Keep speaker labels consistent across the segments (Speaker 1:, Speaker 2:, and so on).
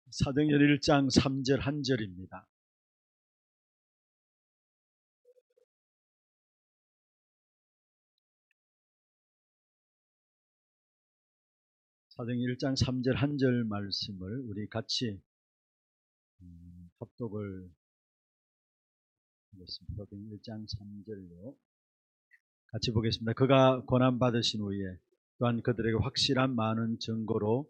Speaker 1: 사도행전 1장 3절 한 절입니다. 사도행전 1장 3절 한 절 말씀을 우리 같이 합독을 하겠습니다. 사도행전 1장 3절로 같이 보겠습니다. 그가 고난받으신 후에 또한 그들에게 확실한 많은 증거로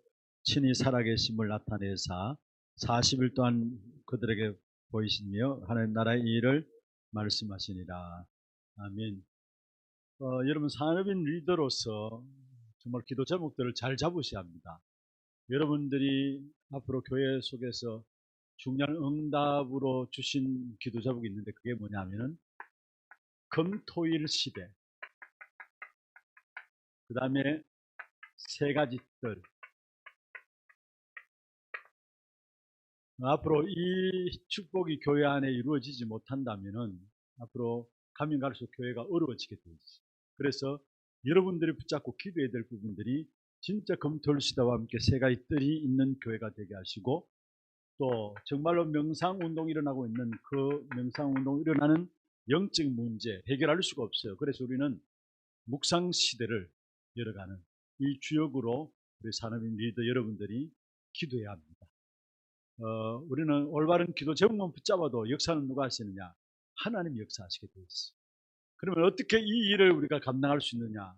Speaker 1: 친히 살아계심을 나타내사 40일 동안 그들에게 보이시며 하나님 나라의 일을 말씀하시니라. 아멘. 여러분, 산업인 리더로서 정말 기도 제목들을 잘 잡으셔야 합니다. 여러분들이 앞으로 교회 속에서 중요한 응답으로 주신 기도 제목이 있는데 그게 뭐냐면은 금토일 시대, 그 다음에 세 가지 뜰. 앞으로 이 축복이 교회 안에 이루어지지 못한다면은 앞으로 가면 갈수록 교회가 어려워지게 되어 있어요. 그래서 여러분들이 붙잡고 기도해야 될 부분들이 진짜 금토일 시대와 함께 세 가지 뜰이 있는 교회가 되게 하시고, 또 정말로 명상운동이 일어나고 있는 그 명상운동이 일어나는 영적 문제 해결할 수가 없어요. 그래서 우리는 묵상시대를 열어가는 이 주역으로 우리 산업인 리더 여러분들이 기도해야 합니다. 우리는 올바른 기도 제목만 붙잡아도 역사는 누가 하시느냐? 하나님이 역사하시게 되어 있어요. 그러면 어떻게 이 일을 우리가 감당할 수 있느냐?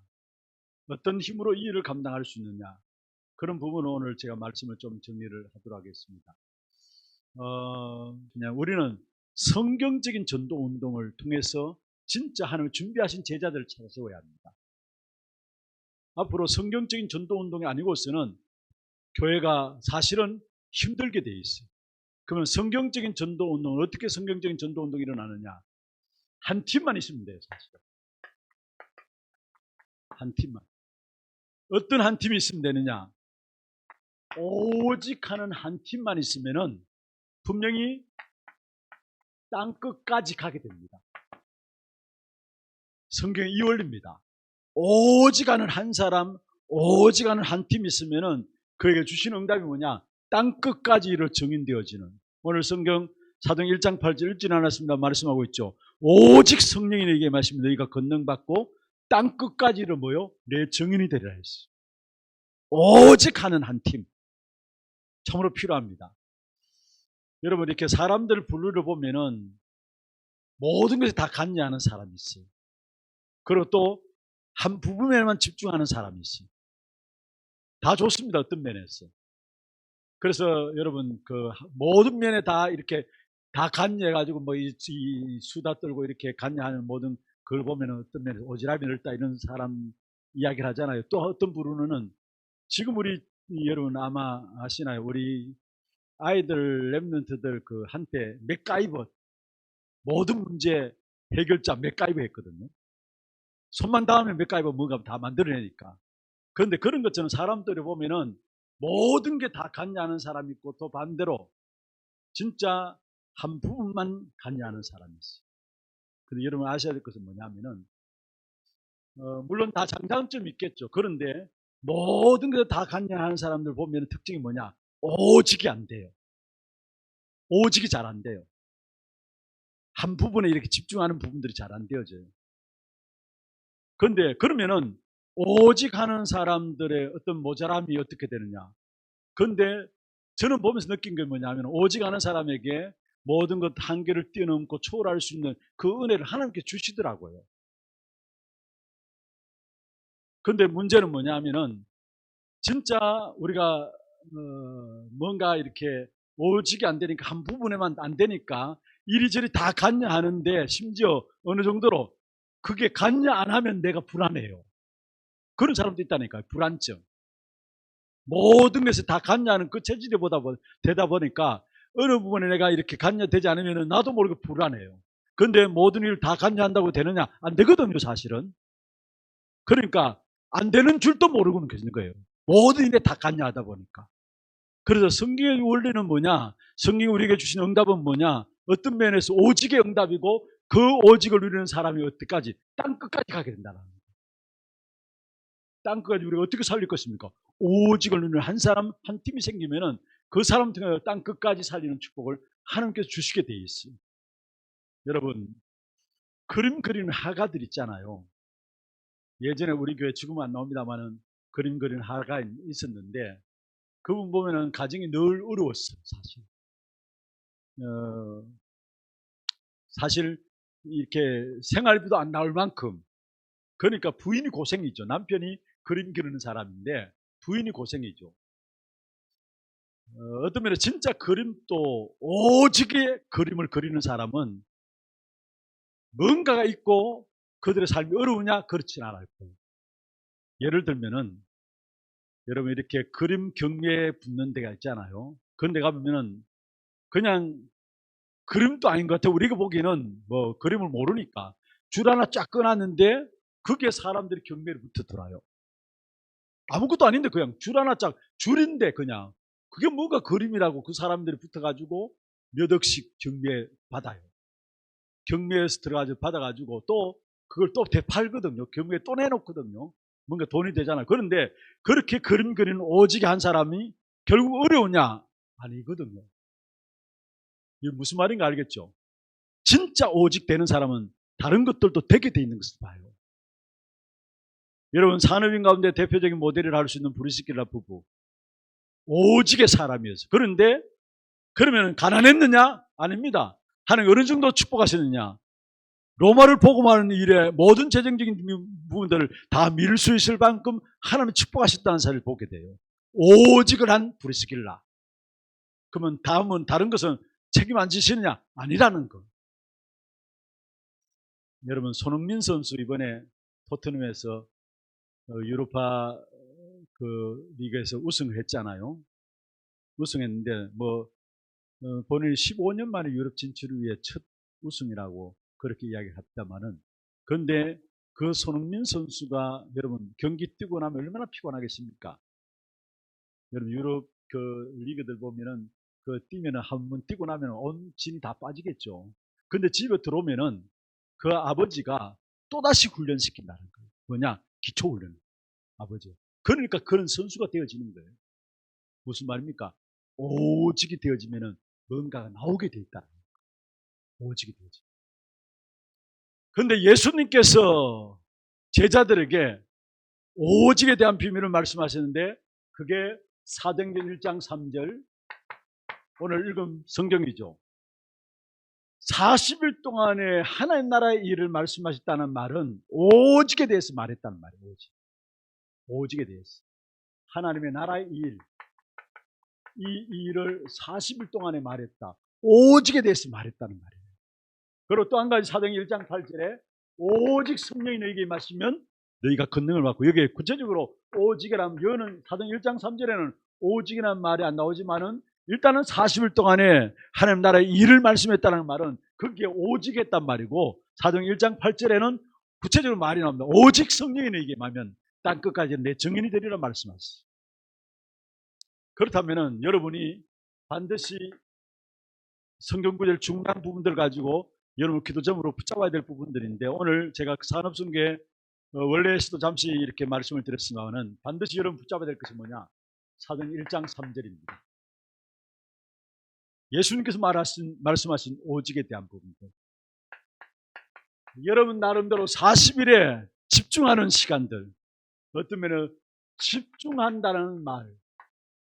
Speaker 1: 어떤 힘으로 이 일을 감당할 수 있느냐? 그런 부분은 오늘 제가 말씀을 좀 정리를 하도록 하겠습니다. 그냥 우리는 성경적인 전도 운동을 통해서 진짜 하나님 준비하신 제자들을 찾아 세워야 합니다. 앞으로 성경적인 전도 운동이 아니고서는 교회가 사실은 힘들게 돼 있어요. 그러면 성경적인 전도 운동은 어떻게 성경적인 전도 운동이 일어나느냐? 한 팀만 있으면 돼요, 사실은. 한 팀만. 어떤 한 팀이 있으면 되느냐? 오직 하는 한 팀만 있으면은 분명히 땅 끝까지 가게 됩니다. 성경의 이 원리입니다. 오직 하는 한 사람, 오직 하는 한 팀 있으면은 그에게 주신 응답이 뭐냐? 땅 끝까지 이르러 정인되어지는. 오늘 성경 사도행 1장 8절 읽지는 않았습니다. 말씀하고 있죠. 오직 성령이 너희에게 말씀이 너희가 권능받고 땅 끝까지 이르러 뭐요? 내 정인이 되리라 했어요. 오직 하는 한 팀. 참으로 필요합니다. 여러분, 이렇게 사람들 분류를 보면은 모든 것에 다 관여하는 사람이 있어요. 그리고 또 한 부분에만 집중하는 사람이 있어요. 다 좋습니다. 어떤 면에서. 그래서 여러분, 그 모든 면에 다 이렇게 다 관여해가지고 뭐 이 수다 떨고 이렇게 관여하는 모든 그걸 보면은 어떤 면에서 오지랖이 넓다 이런 사람 이야기를 하잖아요. 또 어떤 부류는 지금 우리 여러분 아마 아시나요? 우리 아이들 랩런트들 그 한때 맥가이버 모든 문제 해결자 맥가이버 했거든요. 손만 닿으면 맥가이버 뭔가 다 만들어내니까. 그런데 그런 것처럼 사람들이 보면은 모든 게 다 관여하는 사람이 있고 또 반대로 진짜 한 부분만 관여하는 사람이 있어요. 근데 여러분 아셔야 될 것은 뭐냐면은 물론 다 장단점이 있겠죠. 그런데 모든 게 다 관여하는 사람들 보면 특징이 뭐냐? 오직이 안 돼요. 오직이 잘 안 돼요. 한 부분에 이렇게 집중하는 부분들이 잘 안 되어져요. 그런데 그러면은 오직 하는 사람들의 어떤 모자람이 어떻게 되느냐? 그런데 저는 보면서 느낀 게 뭐냐면 오직 하는 사람에게 모든 것 한계를 뛰어넘고 초월할 수 있는 그 은혜를 하나님께 주시더라고요. 그런데 문제는 뭐냐면은 진짜 우리가 뭔가 이렇게 오직이 안 되니까 한 부분에만 안 되니까 이리저리 다 관여하는데 심지어 어느 정도로 그게 관여 안 하면 내가 불안해요. 그런 사람도 있다니까요. 불안증. 모든 것에 다 관여하는 그 체질이 되다 보니까 어느 부분에 내가 이렇게 관여되지 않으면 나도 모르게 불안해요. 그런데 모든 일을 다 관여한다고 되느냐? 안 되거든요, 사실은. 그러니까 안 되는 줄도 모르고는 계시는 거예요. 모든 일에 다 관여하다 보니까. 그래서 성경의 원리는 뭐냐? 성경이 우리에게 주신 응답은 뭐냐? 어떤 면에서 오직의 응답이고 그 오직을 누리는 사람이 어디까지? 땅 끝까지 가게 된다는 거예요. 땅 끝까지 우리가 어떻게 살릴 것입니까? 오직을 누리는 한 사람, 한 팀이 생기면은 그 사람 통해 땅 끝까지 살리는 축복을 하나님께서 주시게 돼 있어요. 여러분, 그림 그리는 화가들 있잖아요. 예전에 우리 교회 지금은 안 나옵니다만은 그림 그리는 화가 있었는데 그분 보면은 가정이 늘 어려웠어요. 어, 사실 이렇게 생활비도 안 나올 만큼, 그러니까 부인이 고생이죠. 남편이 그림 그리는 사람인데 부인이 고생이죠. 어떤 면에 진짜 그림도 오직에 그림을 그리는 사람은 뭔가가 있고 그들의 삶이 어려우냐? 그렇진 않아요. 예를 들면은 여러분 이렇게 그림 경매에 붙는 데가 있잖아요. 그런 데 가보면은 그냥 그림도 아닌 것 같아요. 우리가 보기에는 뭐 그림을 모르니까 줄 하나 쫙 꺼놨는데 그게 사람들이 경매를 붙었더라요. 아무것도 아닌데 그냥 줄 하나 쫙, 줄인데 그냥 그게 뭐가 그림이라고 그 사람들이 붙어가지고 몇 억씩 경매 받아요. 경매에서 들어가서 받아가지고 또 그걸 또 되팔거든요. 경매에 또 내놓거든요. 뭔가 돈이 되잖아요. 그런데 그렇게 그림 그리는 오직에 한 사람이 결국 어려우냐? 아니거든요. 이게 무슨 말인가 알겠죠? 진짜 오직 되는 사람은 다른 것들도 되게 돼 있는 것을 봐요. 여러분, 산업인 가운데 대표적인 모델을 할 수 있는 브리스길라 부부, 오직의 사람이었어요. 그런데 그러면 가난했느냐? 아닙니다. 하나님 어느 정도 축복하셨느냐? 로마를 복음하는 일에 모든 재정적인 부분들을 다 밀 수 있을 만큼 하나님이 축복하셨다는 사실을 보게 돼요. 오직을 한 브리스길라. 그러면 다음은 다른 것은 책임 안 지시느냐? 아니라는 거. 여러분, 손흥민 선수 이번에 토트넘에서 유로파 그 리그에서 우승을 했잖아요. 우승했는데 본인이 15년 만에 유럽 진출을 위해 첫 우승이라고 그렇게 이야기합니다만은, 그런데 그 손흥민 선수가 여러분 경기 뛰고 나면 얼마나 피곤하겠습니까? 여러분 유럽 그 리그들 보면은 그 뛰면은 한 번 뛰고 나면 온 진이 다 빠지겠죠. 근데 집에 들어오면은 그 아버지가 또다시 훈련시킨다는 거예요. 뭐냐? 기초훈련. 아버지. 그러니까 그런 선수가 되어지는 거예요. 무슨 말입니까? 오직이 되어지면은 뭔가가 나오게 돼 있다. 오직이 되어지. 그런데 예수님께서 제자들에게 오직에 대한 비밀을 말씀하셨는데 그게 사도행전 1장 3절 오늘 읽은 성경이죠. 40일 동안에 하나님 나라의 일을 말씀하셨다는 말은 오직에 대해서 말했다는 말이에요. 오직에 대해서. 하나님의 나라의 일, 이 일을 40일 동안에 말했다. 오직에 대해서 말했다는 말이에요. 그리고 또 한 가지 사도행전 1장 8절에 오직 성령이 너희에게 임하시면 너희가 권능을 받고, 여기에 구체적으로 오직이라면 여는 사도행전 1장 3절에는 오직이라는 말이 안 나오지만은 일단은 40일 동안에 하나님 나라의 일을 말씀했다는 말은 그게 오직했단 말이고, 사도행전 1장 8절에는 구체적으로 말이 나옵니다. 오직 성령이 너희에게 임하면 땅 끝까지 내 증인이 되리라 말씀하셨어요. 그렇다면은 여러분이 반드시 성경 구절 중간 부분들 가지고 여러분 기도점으로 붙잡아야 될 부분들인데, 오늘 제가 산업순계 원래에서도 잠시 이렇게 말씀을 드렸지만은 반드시 여러분 붙잡아야 될 것이 뭐냐? 사도행전 1장 3절입니다. 예수님께서 말씀하신 오직에 대한 부분들. 여러분 나름대로 40일에 집중하는 시간들, 어떤 면은 집중한다는 말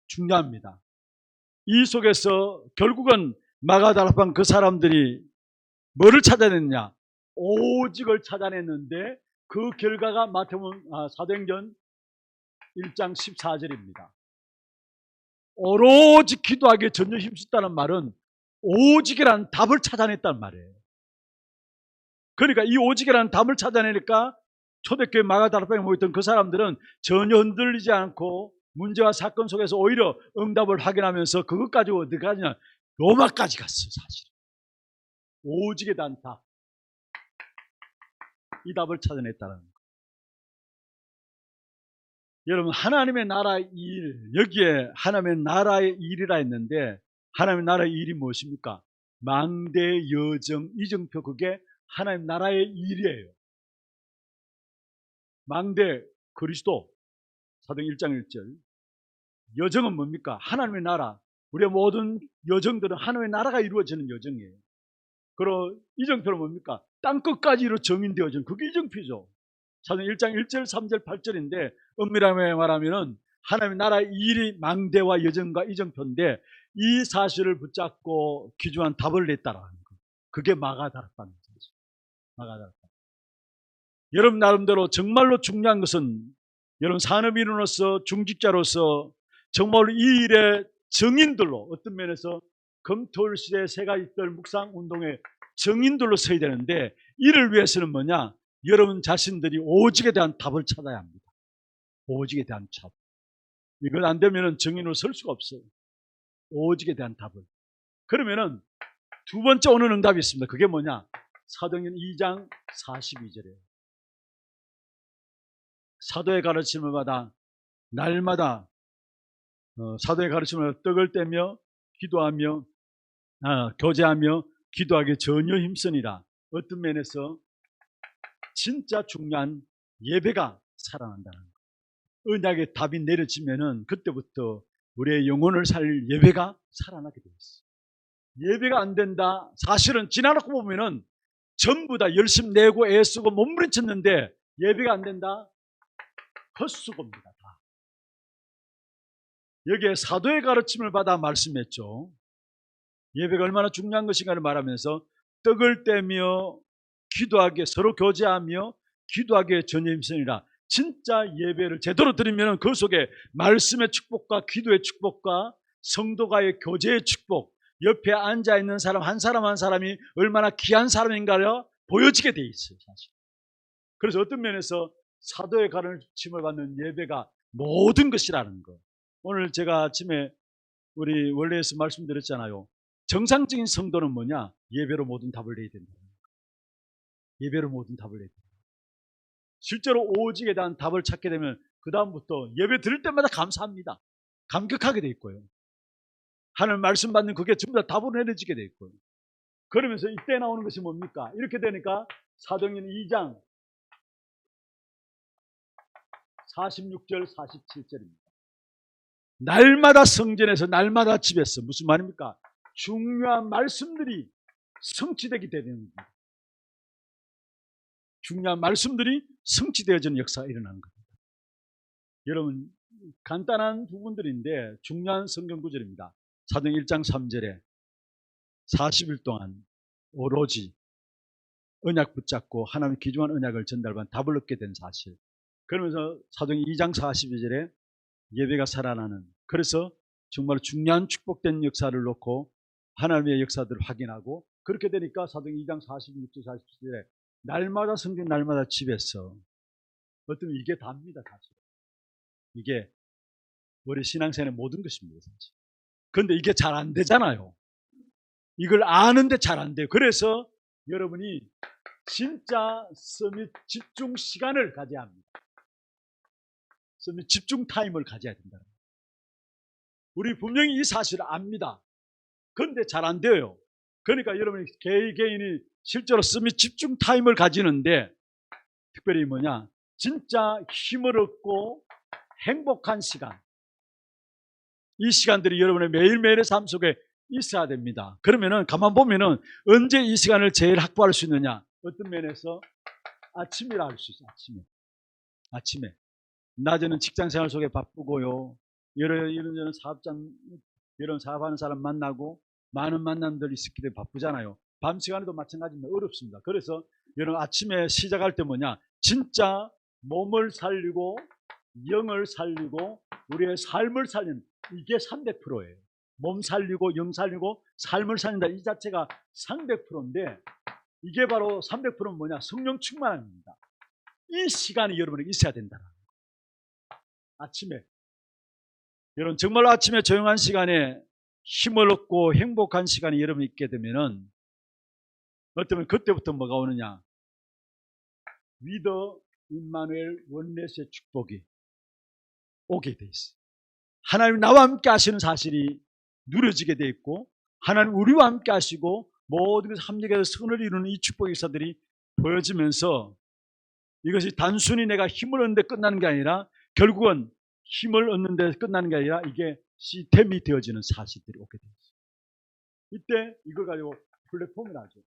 Speaker 1: 중요합니다. 이 속에서 결국은 마가다락방 그 사람들이 뭐를 찾아냈냐? 오직을 찾아냈는데 그 결과가 마태복음 사도행전 1장 14절입니다. 오로지 기도하기에 전혀 힘썼다는 말은 오직이라는 답을 찾아냈단 말이에요. 그러니까 이 오직이라는 답을 찾아내니까 초대교회 마가다락방에 모였던 그 사람들은 전혀 흔들리지 않고 문제와 사건 속에서 오히려 응답을 확인하면서 그것 가지고 어디 가냐? 로마까지 갔어요. 사실 오직에 대한 답, 이 답을 찾아냈다는 거예요. 여러분 하나님의 나라의 일, 여기에 하나님의 나라의 일이라 했는데 하나님의 나라의 일이 무엇입니까? 망대, 여정, 이정표, 그게 하나님 나라의 일이에요. 망대 그리스도 사도행 1장 1절, 여정은 뭡니까? 하나님의 나라, 우리의 모든 여정들은 하나님의 나라가 이루어지는 여정이에요. 그리고 이정표는 뭡니까? 땅끝까지 정인되어진 그게 이정표죠. 사도행 1장 1절, 3절, 8절인데 엄밀하게 말하면은 하나님의 나라의 일이 망대와 여정과 이정표인데 이 사실을 붙잡고 귀중한 답을 냈다라는 거. 그게 마가다락방인 거죠. 마가다락방. 여러분 나름대로 정말로 중요한 것은 여러분 산업인으로서 중직자로서 정말로 이 일의 정인들로 어떤 면에서 검토일 시대 세가지들 묵상운동의 정인들로 서야 되는데 이를 위해서는 뭐냐? 여러분 자신들이 오직에 대한 답을 찾아야 합니다. 오직에 대한 답. 이건 안 되면 정인으로 설 수가 없어요. 오직에 대한 답을. 그러면은 두 번째 오는 응답이 있습니다. 그게 뭐냐? 사도행전 2장 42절이에요. 사도의 가르침을 받아 날마다 사도의 가르침을 떡을 떼며 기도하며 교제하며 기도하기에 전혀 힘쓰니라. 어떤 면에서 진짜 중요한 예배가 살아난다는 거예요. 언약의 답이 내려지면은 그때부터 우리의 영혼을 살릴 예배가 살아나게 되어 있어요. 예배가 안 된다. 사실은 지나놓고 보면은 전부 다 열심히 내고 애쓰고 몸부림쳤는데 예배가 안 된다. 헛수고입니다. 다. 여기에 사도의 가르침을 받아 말씀했죠. 예배가 얼마나 중요한 것인가를 말하면서 떡을 떼며 기도하기에 서로 교제하며 기도하기에 전혀 힘쓰니라. 진짜 예배를 제대로 드리면 그 속에 말씀의 축복과 기도의 축복과 성도가의 교제의 축복, 옆에 앉아있는 사람 한 사람 한 사람이 얼마나 귀한 사람인가를 보여지게 돼 있어요. 사실. 그래서 어떤 면에서 사도의 가르침을 받는 예배가 모든 것이라는 거. 오늘 제가 아침에 우리 원래에서 말씀드렸잖아요. 정상적인 성도는 뭐냐? 예배로 모든 답을 내야 된다. 예배로 모든 답을 내야 된다. 실제로 오직에 대한 답을 찾게 되면 그 다음부터 예배 드릴 때마다 감사합니다. 감격하게 돼 있고요. 하나님 말씀 받는 그게 전부 다 답으로 내려지게 돼 있고요. 그러면서 이때 나오는 것이 뭡니까? 이렇게 되니까 사도행전 2장 46절 47절입니다. 날마다 성전에서 날마다 집에서 무슨 말입니까? 중요한 말씀들이 성취되게 되는 겁니다. 중요한 말씀들이 성취되어지는 역사가 일어나는 겁니다. 여러분 간단한 부분들인데 중요한 성경 구절입니다. 사도행전 1장 3절에 40일 동안 오로지 언약 붙잡고 하나님의 귀중한 언약을 전달받은 답을 얻게 된 사실. 그러면서 사도행전 2장 42절에 예배가 살아나는, 그래서 정말 중요한 축복된 역사를 놓고 하나님의 역사들을 확인하고, 그렇게 되니까 사도행전 2장 46절 47절에 날마다 성경 날마다 집에서, 어쩌면 이게 답니다. 사실 이게 우리 신앙생활의 모든 것입니다. 사실. 그런데 이게 잘 안 되잖아요. 이걸 아는데 잘 안 돼요. 그래서 여러분이 진짜 서밋 집중 시간을 가져야 합니다. 서밋 집중 타임을 가져야 된다. 우리 분명히 이 사실을 압니다. 그런데 잘 안 돼요. 그러니까 여러분이 개인이 실제로 서밋 집중 타임을 가지는데 특별히 뭐냐? 진짜 힘을 얻고 행복한 시간. 이 시간들이 여러분의 매일매일의 삶 속에 있어야 됩니다. 그러면은 가만 보면은 언제 이 시간을 제일 확보할 수 있느냐? 어떤 면에서 아침이라 할 수 있어요. 아침에. 낮에는 직장생활 속에 바쁘고요. 이런 사업하는 사람 만나고 많은 만남들이 있기 때문에 바쁘잖아요. 밤 시간에도 마찬가지입니다. 어렵습니다. 그래서 여러분 아침에 시작할 때 뭐냐? 진짜 몸을 살리고 영을 살리고 우리의 삶을 살리는, 이게 300%예요. 몸 살리고 영 살리고 삶을 살린다. 이 자체가 300%인데 이게 바로 300%는 뭐냐? 성령 충만입니다. 이 시간이 여러분에게 있어야 된다. 아침에. 여러분 정말로 아침에 조용한 시간에 힘을 얻고 행복한 시간이 여러분 있게 되면은 어쩌면 그때부터 뭐가 오느냐? 위더 임마누엘 원넷의 축복이 오게 돼 있어요. 하나님 나와 함께 하시는 사실이 누려지게 돼 있고, 하나님 우리와 함께 하시고 모든 것을 합력해서 선을 이루는 이 축복의 역사들이 보여지면서 이것이 단순히 내가 힘을 얻는 데 끝나는 게 아니라 결국은 힘을 얻는 데 끝나는 게 아니라 이게 시스템이 되어지는 사실들이 오게 돼 있어요. 이때 이걸 가지고 플랫폼을 하죠.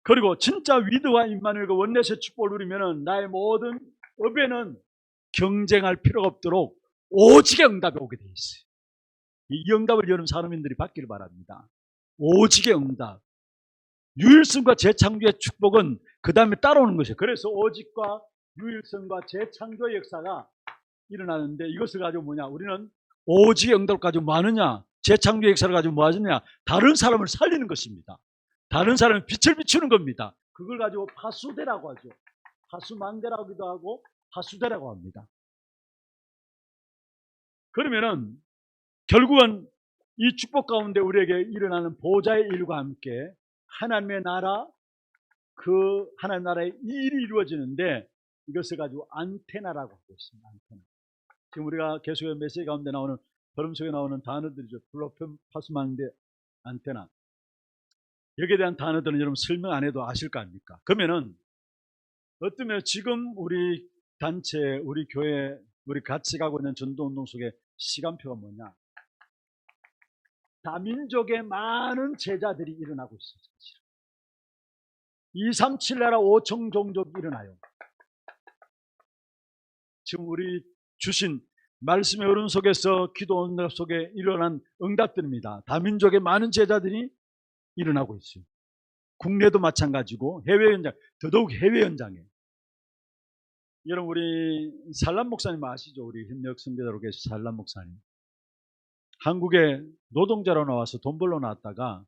Speaker 1: 그리고 진짜 위드와 임마누엘과 원넷의 축복을 누리면은 나의 모든 업에는 경쟁할 필요가 없도록 오직의 응답이 오게 돼 있어요. 이 응답을 여러분 산업인들이 받기를 바랍니다. 오직의 응답. 유일성과 재창조의 축복은 그 다음에 따라오는 것이에요. 그래서 오직과 유일성과 재창조의 역사가 일어나는데 이것을 가지고 뭐냐? 우리는 오직의 응답을 가지고 뭐 하느냐? 재창조의 역사를 가지고 뭐 하느냐? 다른 사람을 살리는 것입니다. 다른 사람의 빛을 비추는 겁니다. 그걸 가지고 파수대라고 하죠. 파수망대라고도 하고 파수대라고 합니다. 그러면은 결국은 이 축복 가운데 우리에게 일어나는 보좌의 일과 함께 하나님의 나라, 그 하나님 나라의 일이 이루어지는데 이것을 가지고 안테나라고 하고 있습니다. 안테나. 지금 우리가 계속해서 메시지 가운데 나오는 걸음 속에 나오는 단어들이죠. 플랫폼, 파수망대, 안테나. 여기에 대한 단어들은 여러분 설명 안 해도 아실 거 아닙니까? 그러면은 어쩌면 지금 우리 단체, 우리 교회, 우리 같이 가고 있는 전도운동 속에 시간표가 뭐냐? 다민족의 많은 제자들이 일어나고 있어요. 237 나라 5천 종족이 일어나요. 지금 우리 주신 말씀의 흐름 속에서 기도 응답 속에 일어난 응답들입니다. 다민족의 많은 제자들이 일어나고 있어요. 국내도 마찬가지고 해외 현장, 더더욱 해외 현장에. 여러분 우리 살람 목사님 아시죠? 우리 현역 선교사로 계신 살람 목사님. 한국에 노동자로 나와서 돈 벌러 나왔다가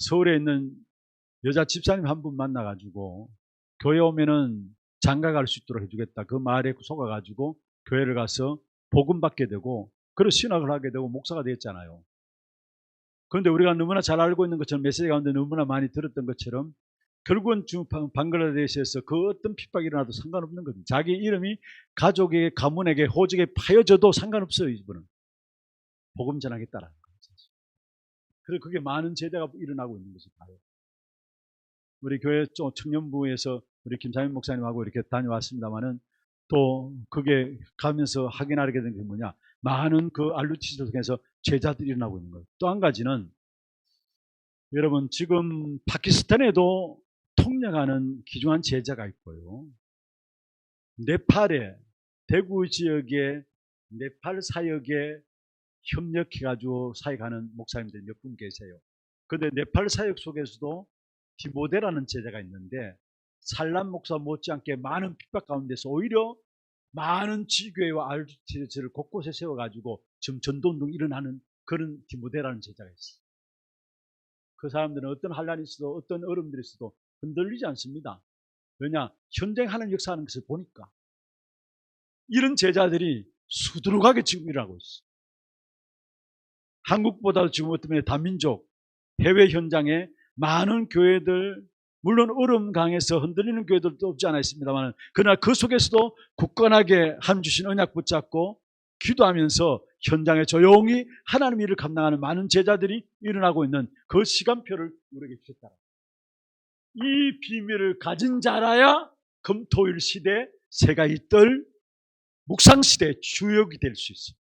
Speaker 1: 서울에 있는 여자 집사님 한 분 만나가지고 교회 오면은 장가 갈 수 있도록 해주겠다. 그 말에 속아가지고 교회를 가서 복음 받게 되고 그래서 신학을 하게 되고 목사가 됐잖아요. 그런데 우리가 너무나 잘 알고 있는 것처럼 메시지 가운데 너무나 많이 들었던 것처럼 결국은 방글라데시에서 그 어떤 핍박이 일어나도 상관없는 겁니다. 자기 이름이 가족에게 가문에게 호적에 파여져도 상관없어요. 이분은 복음 전하겠다라는 거죠. 그래서 그게 많은 제자가 일어나고 있는 것을 봐요. 우리 교회 청년부에서 우리 김상민 목사님하고 이렇게 다녀왔습니다만은 또 그게 가면서 확인하게 된 게 뭐냐? 많은 그 알루티스 속에서 제자들이 일어나고 있는 거예요. 또 한 가지는 여러분 지금 파키스탄에도 통역하는 귀중한 제자가 있고요. 네팔에 대구 지역에 네팔 사역에 협력해가지고 사역하는 목사님들이 몇 분 계세요. 그런데 네팔 사역 속에서도 디모데라는 제자가 있는데 살람 목사 못지않게 많은 핍박 가운데서 오히려 많은 지교회와 RTS를 곳곳에 세워가지고 지금 전도운동이 일어나는 그런 디모데라는 제자가 있어요. 그 사람들은 어떤 환란이 있어도 어떤 어려움들이 있어도 흔들리지 않습니다. 왜냐? 현장하는 역사하는 것을 보니까 이런 제자들이 수두룩하게 지금 일하고 있어요. 한국보다도 지금 어떤 다민족 해외 현장에 많은 교회들 물론 얼음 강에서 흔들리는 교회들도 없지 않아 있습니다만 그러나 그 속에서도 굳건하게 하나님 주신 언약 붙잡고 기도하면서 현장에 조용히 하나님의 일을 감당하는 많은 제자들이 일어나고 있는 그 시간표를 우리에게 주셨다. 이 비밀을 가진 자라야 금토일 시대 새가 있들 묵상시대의 주역이 될 수 있습니다.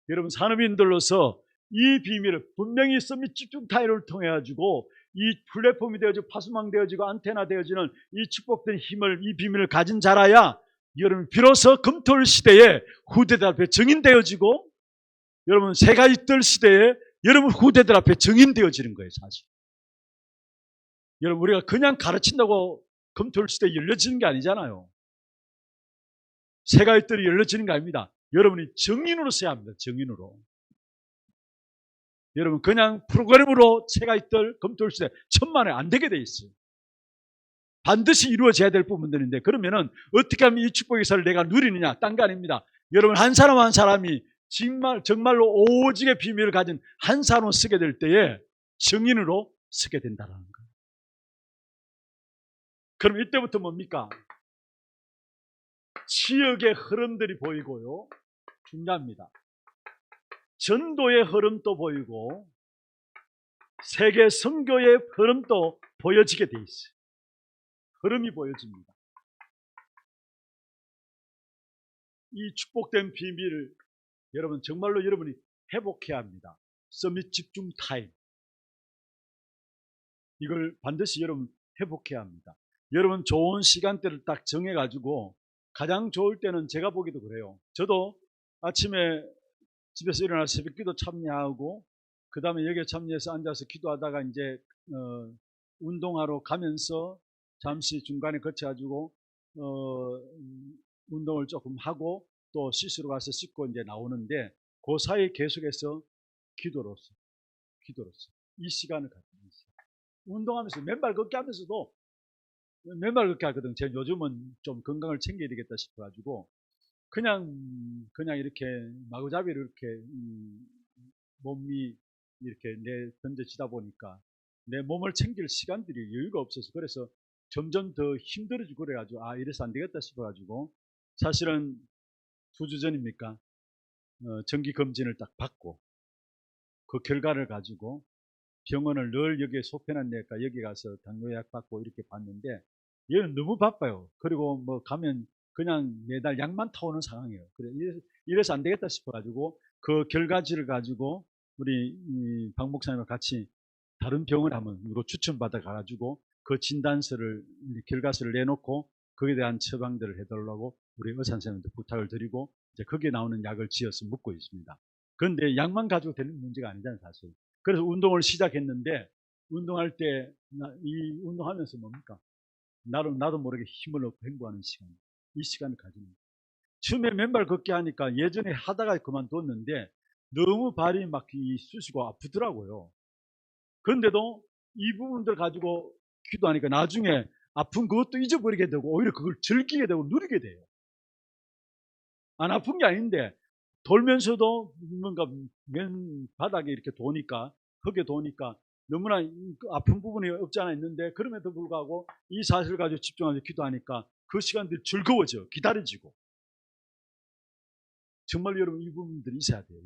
Speaker 1: 여러분 산업인들로서 이 비밀을 분명히 서밋 집중 타이를 통해 가지고 이 플랫폼이 되어지고 파수망 되어지고 안테나 되어지는 이 축복된 힘을 이 비밀을 가진 자라야 여러분 비로소 금토일 시대에 후대들 앞에 증인되어지고 여러분 새가 있들 시대에 여러분 후대들 앞에 증인되어지는 거예요. 사실 여러분 우리가 그냥 가르친다고 금토일 시대에 열려지는 게 아니잖아요. 새가 있들이 열려지는 게 아닙니다. 여러분이 증인으로 써야 합니다. 증인으로. 여러분 그냥 프로그램으로 새가 있들 금토일 시대 천만에 안 되게 돼 있어요. 반드시 이루어져야 될 부분들인데 그러면은 어떻게 하면 이 축복의 역사를 내가 누리느냐? 딴 거 아닙니다. 여러분 한 사람 한 사람이 정말로 오직의 비밀을 가진 한 사람으로 쓰게 될 때에 증인으로 쓰게 된다는 거예요. 그럼 이때부터 뭡니까? 지역의 흐름들이 보이고요. 중요합니다. 전도의 흐름도 보이고 세계 선교의 흐름도 보여지게 돼 있어요. 흐름이 보여집니다. 이 축복된 비밀을 여러분 정말로 여러분이 회복해야 합니다. 서밋 집중 타임. 이걸 반드시 여러분 회복해야 합니다. 여러분 좋은 시간대를 딱 정해가지고 가장 좋을 때는 제가 보기도 그래요. 저도 아침에 집에서 일어나서 새벽기도 참여하고 그 다음에 여기에 참여해서 앉아서 기도하다가 이제 운동하러 가면서 잠시 중간에 거쳐가지고 운동을 조금 하고 또 씻으러 가서 씻고 이제 나오는데 그 사이 계속해서 기도로서 이 시간을 갖는 거죠. 운동하면서 맨발 걷기 하면서도 맨발 걷기 하거든. 제가 요즘은 좀 건강을 챙겨야 되겠다 싶어가지고 그냥 이렇게 마구잡이로 이렇게 몸이 이렇게 내 던져지다 보니까 내 몸을 챙길 시간들이 여유가 없어서 그래서 점점 더 힘들어지고 그래가지고 이래서 안 되겠다 싶어가지고 사실은 2주 전입니까? 정기 검진을 딱 받고 그 결과를 가지고 병원을 늘 여기에 속편한 데니까 여기 가서 당뇨약 받고 이렇게 봤는데 얘는 너무 바빠요. 그리고 뭐 가면 그냥 매달 약만 타오는 상황이에요. 그래 이래서 안 되겠다 싶어가지고 그 결과지를 가지고 우리 박 목사님과 같이 다른 병원 한번 이거 추천받아 가지고 그 진단서를 결과서를 내놓고 거기에 대한 처방들을 해달라고 우리 의사 선생님한테 부탁을 드리고 이제 거기에 나오는 약을 지어서 먹고 있습니다. 그런데 약만 가지고 되는 문제가 아니잖아요, 사실. 그래서 운동을 시작했는데 운동할 때 이 운동하면서 뭡니까? 나도 모르게 힘을 얻고 행복하는 시간. 이 시간을 가지는 거예요. 처음에 맨발 걷기 하니까 예전에 하다가 그만뒀는데 너무 발이 막 쑤시고 아프더라고요. 그런데도 이 부분들 가지고 기도하니까 나중에 아픈 그것도 잊어버리게 되고 오히려 그걸 즐기게 되고 누리게 돼요. 안 아픈 게 아닌데 돌면서도 뭔가 맨 바닥에 이렇게 도니까 흙에 도니까 너무나 아픈 부분이 없지 않아 있는데 그럼에도 불구하고 이 사실을 가지고 집중해서 기도하니까 그 시간들이 즐거워져 기다려지고 정말 여러분 이 부분들이 있어야 돼요.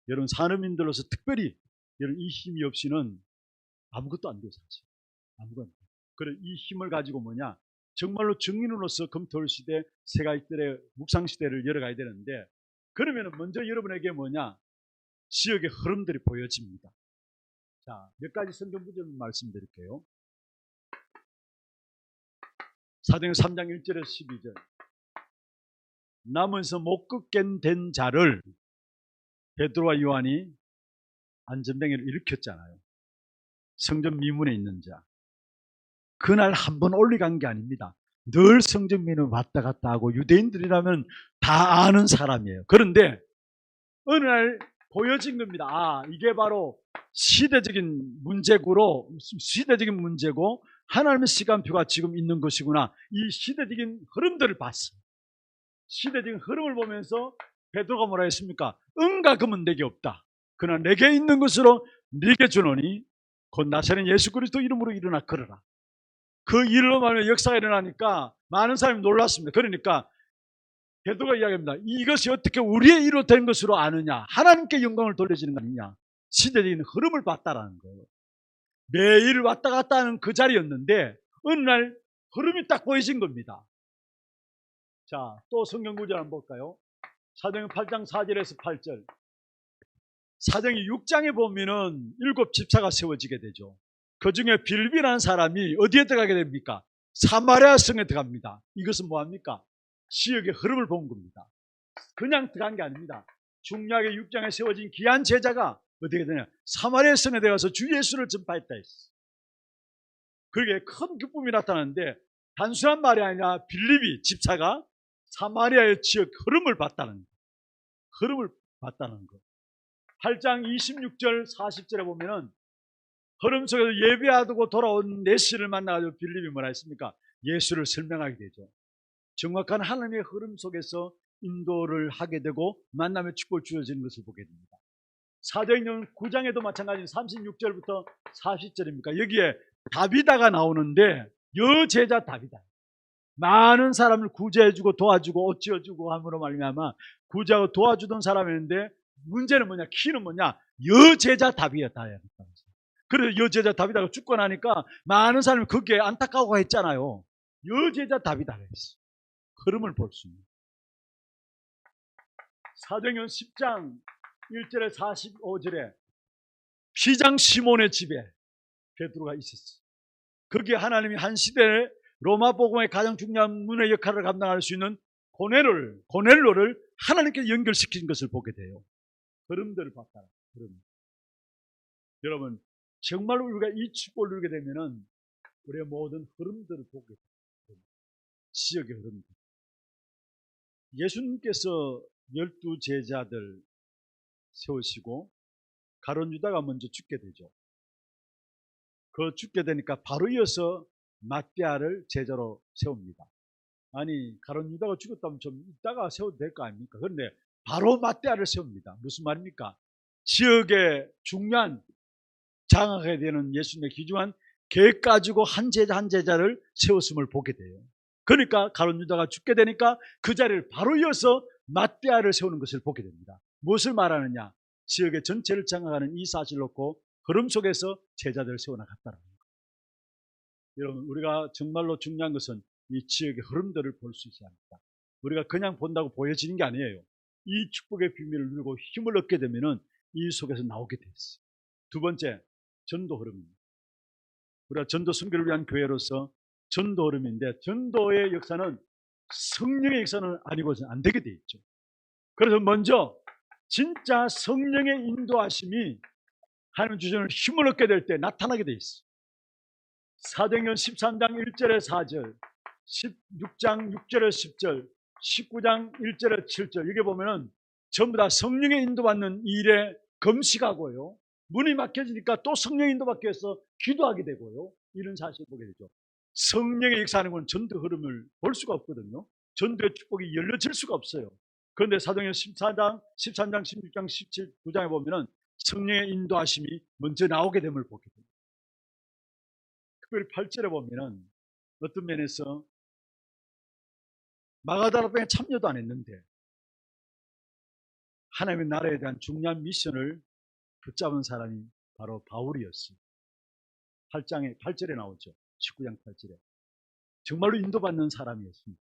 Speaker 1: 여러분 산업인들로서 특별히 여러분 이 힘이 없이는 아무것도 안 돼요. 사실 아무것도 안 돼요. 그래 이 힘을 가지고 뭐냐 정말로 증인으로서 검토할 시대 세가일들의 묵상 시대를 열어가야 되는데 그러면 먼저 여러분에게 뭐냐 지역의 흐름들이 보여집니다. 자, 몇 가지 성경 구절 말씀드릴게요. 사도행전 3장 1절에서 12절 남은서 못 걷게 된 자를 베드로와 요한이 안전뱅이를 일으켰잖아요. 성전 미문에 있는 자. 그날 한 번 올라간 게 아닙니다. 늘 성전 미문 왔다 갔다 하고 유대인들이라면 다 아는 사람이에요. 그런데 어느 날 보여진 겁니다. 이게 바로 시대적인 문제고 하나님의 시간표가 지금 있는 것이구나. 이 시대적인 흐름들을 봤어요. 시대적인 흐름을 보면서 베드로가 뭐라 했습니까? 은과 금은 내게 없다. 그러나 내게 있는 것으로 네게 주노니 곧 나사렛 예수 그리스도 이름으로 일어나 걸어라. 그 일로 말하면 역사가 일어나니까 많은 사람이 놀랐습니다. 그러니까 베드로가 이야기합니다. 이것이 어떻게 우리의 일로 된 것으로 아느냐? 하나님께 영광을 돌려지는 거 아니냐? 시대적인 흐름을 봤다라는 거예요. 매일 왔다 갔다 하는 그 자리였는데 어느 날 흐름이 딱 보여진 겁니다. 자, 또 성경 구절 한번 볼까요? 사도행전 8장 4절에서 8절. 사도행전 6장에 보면은 7 집사가 세워지게 되죠. 그 중에 빌비라는 사람이 어디에 들어가게 됩니까? 사마리아 성에 들어갑니다. 이것은 뭐합니까? 지역의 흐름을 본 겁니다. 그냥 들어간 게 아닙니다. 중약의 6장에 세워진 귀한 제자가 어떻게 되냐? 사마리아 성에 들어가서 주 예수를 전파했다 했어. 그게 큰 기쁨이 나타나는데 단순한 말이 아니라 빌립이 집사가 사마리아의 지역 흐름을 봤다는 거. 흐름을 봤다는 거. 8장 26절 40절에 보면은 흐름 속에서 예배하고 돌아온 내시를 만나가지고 빌립이 뭐라 했습니까? 예수를 설명하게 되죠. 정확한 하나님의 흐름 속에서 인도를 하게 되고 만남의 축복을 주어지는 것을 보게 됩니다. 사도행전 9장에도 마찬가지 36절부터 40절입니까? 여기에 다비다가 나오는데 여제자 다비다. 많은 사람을 구제해주고 도와주고 옷 지어주고 함으로 말미암아 구제하고 도와주던 사람이었는데 문제는 뭐냐? 키는 뭐냐? 여제자 다비다. 그래서 여제자 다비다가 죽고 나니까 많은 사람이 거기에 안타까워 했잖아요. 여제자 다비다가 했어. 흐름을 볼 수 있는. 사도행전 10장 1절에 45절에 피장 시몬의 집에 베드로가 있었어요. 거기에 하나님이 한 시대에 로마 복음의 가장 중요한 문의 역할을 감당할 수 있는 고넬로를 하나님께 연결시킨 것을 보게 돼요. 흐름들을 봤다. 흐름. 여러분, 정말로 우리가 이 축복을 누리게 되면은 우리의 모든 흐름들을 보게 돼요. 지역의 흐름들. 예수님께서 12 제자들 세우시고 가룟 유다가 먼저 죽게 되죠. 그 죽게 되니까 바로 이어서 마띠아를 제자로 세웁니다. 아니, 가룟 유다가 죽었다면 좀 이따가 세워도 될 거 아닙니까? 그런데 바로 마띠아를 세웁니다. 무슨 말입니까? 지역의 중요한 장악해야 되는 예수님의 귀중한 계획 가지고 한 제자 한 제자를 세웠음을 보게 돼요. 그러니까 가룟 유다가 죽게 되니까 그 자리를 바로 이어서 마띠아를 세우는 것을 보게 됩니다. 무엇을 말하느냐? 지역의 전체를 장악하는 이 사실을 놓고 흐름 속에서 제자들을 세워나갔다는 거예요. 여러분, 우리가 정말로 중요한 것은 이 지역의 흐름들을 볼 수 있어야 합니다. 우리가 그냥 본다고 보여지는 게 아니에요. 이 축복의 비밀을 누리고 힘을 얻게 되면은 이 속에서 나오게 돼 있어요. 두 번째, 전도 흐름입니다. 우리가 전도 선교를 위한 교회로서 전도 흐름인데, 전도의 역사는 성령의 역사는 아니고서는 안 되게 돼 있죠. 그래서 먼저 진짜 성령의 인도하심이 하나님 주시는 힘을 얻게 될 때 나타나게 돼 있어요. 사도행전 13장 1절에 4절, 16장 6절에 10절, 19장 1절에 7절, 여기 보면은 전부 다 성령의 인도받는 일에 금식하고요, 문이 막혀지니까 또 성령의 인도받기 위해서 기도하게 되고요, 이런 사실을 보게 되죠. 성령의 역사하는 건 전도 흐름을 볼 수가 없거든요. 전도의 축복이 열려질 수가 없어요. 그런데 사도행전 14장, 13장, 16장, 17, 9장에 보면은 성령의 인도하심이 먼저 나오게 됨을 보게 됩니다. 특별히 8절에 보면은 어떤 면에서 마가다라방에 참여도 안 했는데 하나님의 나라에 대한 중요한 미션을 붙잡은 사람이 바로 바울이었어요. 8절에 나오죠. 19장 8절에. 정말로 인도받는 사람이었습니다.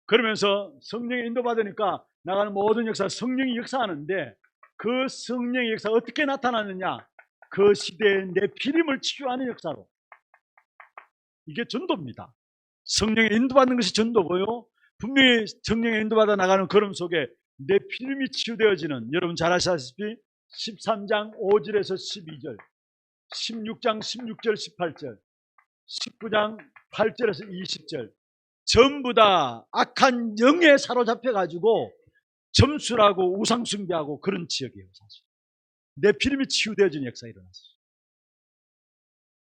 Speaker 1: 그러면서 성령의 인도받으니까 나가는 모든 역사, 성령이 역사하는데 그 성령의 역사가 어떻게 나타나느냐? 그 시대의 네피림을 치유하는 역사로. 이게 전도입니다. 성령의 인도받는 것이 전도고요, 분명히 성령의 인도받아 나가는 걸음 속에 네피림이 치유되어지는, 여러분 잘 아시다시피 13장 5절에서 12절, 16장 16절 18절, 19장 8절에서 20절 전부 다 악한 영에 사로잡혀가지고 점술하고 우상숭배하고 그런 지역이에요. 사실 네피림이 치유되어지는 역사가 일어났어요.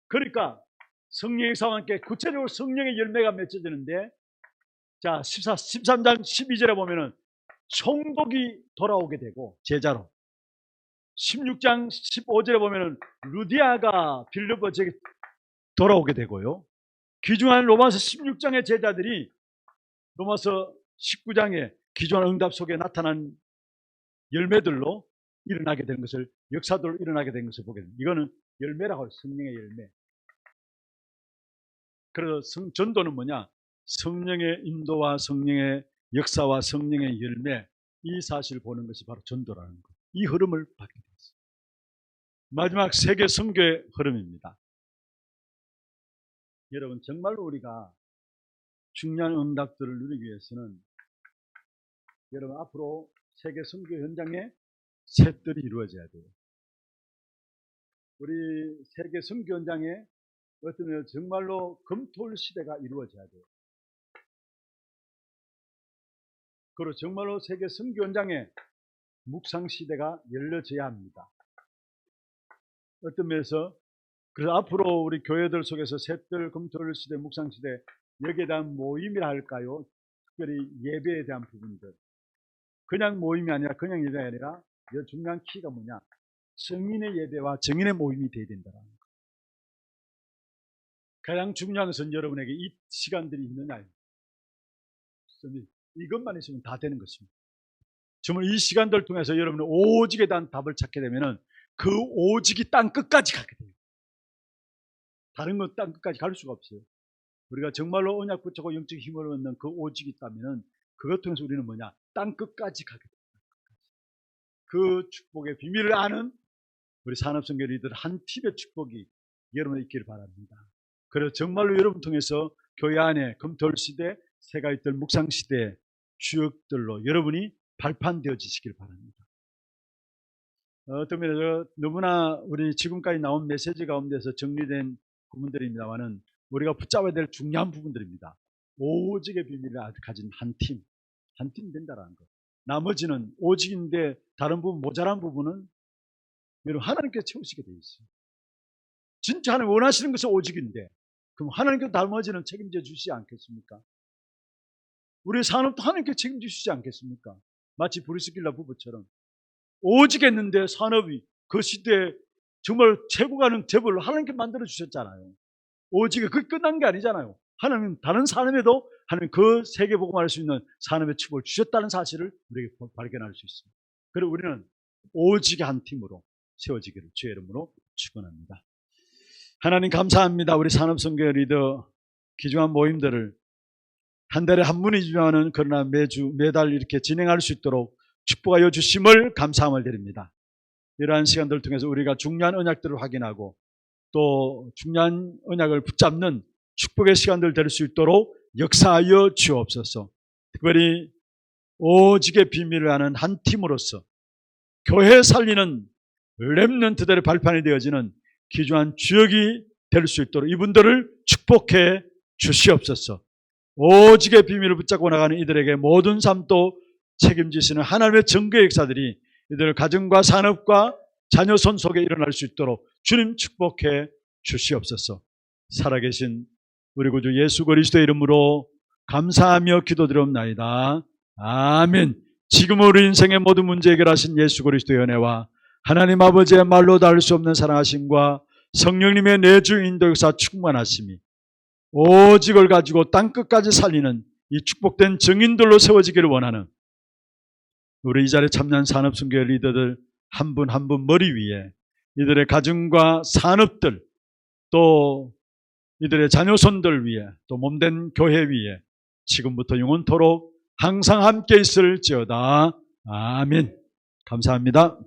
Speaker 1: 그러니까 성령의 역사와 함께 구체적으로 성령의 열매가 맺어지는데, 자 13장 12절에 보면은 총독이 돌아오게 되고 제자로, 16장 15절에 보면은 루디아가 빌립보에게 돌아오게 되고요, 귀중한 로마서 16장의 제자들이 로마서 19장의 귀중한 응답 속에 나타난 열매들로 일어나게 되는 것을, 역사들로 일어나게 되는 것을 보게 됩니다. 이거는 열매라고 해요. 성령의 열매. 그래서 전도는 뭐냐? 성령의 인도와 성령의 역사와 성령의 열매, 이 사실을 보는 것이 바로 전도라는 것. 이 흐름을 받게 됐어요. 마지막 세계 선교의 흐름입니다. 여러분, 정말로 우리가 중요한 응답들을 누리기 위해서는 여러분 앞으로 세계 선교 현장에 셋들이 이루어져야 돼요. 우리 세계 선교 현장에 어쩌면 정말로 검토할 시대가 이루어져야 돼요. 그리고 정말로 세계 선교 현장에 묵상 시대가 열려져야 합니다. 어떤 면에서 그래서 앞으로 우리 교회들 속에서 셋들 검토할 시대, 묵상 시대, 여기에 대한 모임이라 할까요? 특별히 예배에 대한 부분들. 그냥 모임이 아니라 그냥 예배가 아니라 중요한 키가 뭐냐? 정인의 예배와 정인의 모임이 되어야 된다는 거. 가장 중요한 것은 여러분에게 이 시간들이 있느냐. 이것만 있으면 다 되는 것입니다. 정말 이 시간들을 통해서 여러분은 오직에 대한 답을 찾게 되면은 그 오직이 땅 끝까지 가게 돼요. 다른 건 땅 끝까지 갈 수가 없어요. 우리가 정말로 언약 붙잡고 영적 힘을 얻는 그 오직이 있다면은 그것 통해서 우리는 뭐냐? 땅 끝까지 가게 돼요. 그 축복의 비밀을 아는 우리 산업선교 리더들 한 팀의 축복이 여러분에 있기를 바랍니다. 그래서 정말로 여러분 통해서 교회 안에 금돌시대, 새가있들 묵상시대의 주역들로 여러분이 발판되어지시길 바랍니다. 어떤 면에서 너무나 우리 지금까지 나온 메시지 가운데서 정리된 부분들입니다만은 우리가 붙잡아야 될 중요한 부분들입니다. 오직의 비밀을 가진 한 팀 된다라는 것. 나머지는 오직인데 다른 부분, 모자란 부분은 여러분 하나님께서 채우시게 되어 있어요. 진짜 하나님 원하시는 것은 오직인데 그럼 하나님께서 나머지는 책임져 주시지 않겠습니까? 우리의 산업도 하나님께서 책임져 주시지 않겠습니까? 마치 브리스길라 부부처럼 오직했는데 산업이 그 시대에 정말 최고 가는 재벌로 하나님께 만들어 주셨잖아요. 오직이 그게 끝난 게 아니잖아요. 하나님 다른 산업에도 하나님 그 세계 복음할 수 있는 산업의 축복을 주셨다는 사실을 우리에게 발견할 수 있습니다. 그리고 우리는 오직의 한 팀으로 세워지기를 주의 이름으로 축원합니다. 하나님 감사합니다. 우리 산업선교 리더 귀중한 모임들을 한 달에 한 번이지만은 그러나 매달 이렇게 진행할 수 있도록 축복하여 주심을 감사함을 드립니다. 이러한 시간들을 통해서 우리가 중요한 언약들을 확인하고 또 중요한 언약을 붙잡는 축복의 시간들 될 수 있도록 역사하여 주옵소서. 특별히 오직의 비밀을 아는 한 팀으로서 교회 살리는 렘넌트들의 발판이 되어지는 귀중한 주역이 될 수 있도록 이분들을 축복해 주시옵소서. 오직의 비밀을 붙잡고 나가는 이들에게 모든 삶도 책임지시는 하나님의 정교의 역사들이 이들 가정과 산업과 자녀손 속에 일어날 수 있도록 주님 축복해 주시옵소서. 살아계신 우리 구주 예수 그리스도의 이름으로 감사하며 기도드리옵나이다. 아멘. 지금 우리 인생의 모든 문제 해결하신 예수 그리스도의 은혜와 하나님 아버지의 말로 닿을 수 없는 사랑하심과 성령님의 내주 인도 역사 충만하심이 오직을 가지고 땅끝까지 살리는 이 축복된 증인들로 세워지기를 원하는 우리 이 자리에 참여한 산업선교회 리더들 한 분 한 분 머리 위에 이들의 가정과 산업들 또 이들의 자녀손들 위에 또 몸된 교회 위에 지금부터 영원토록 항상 함께 있을지어다. 아멘. 감사합니다.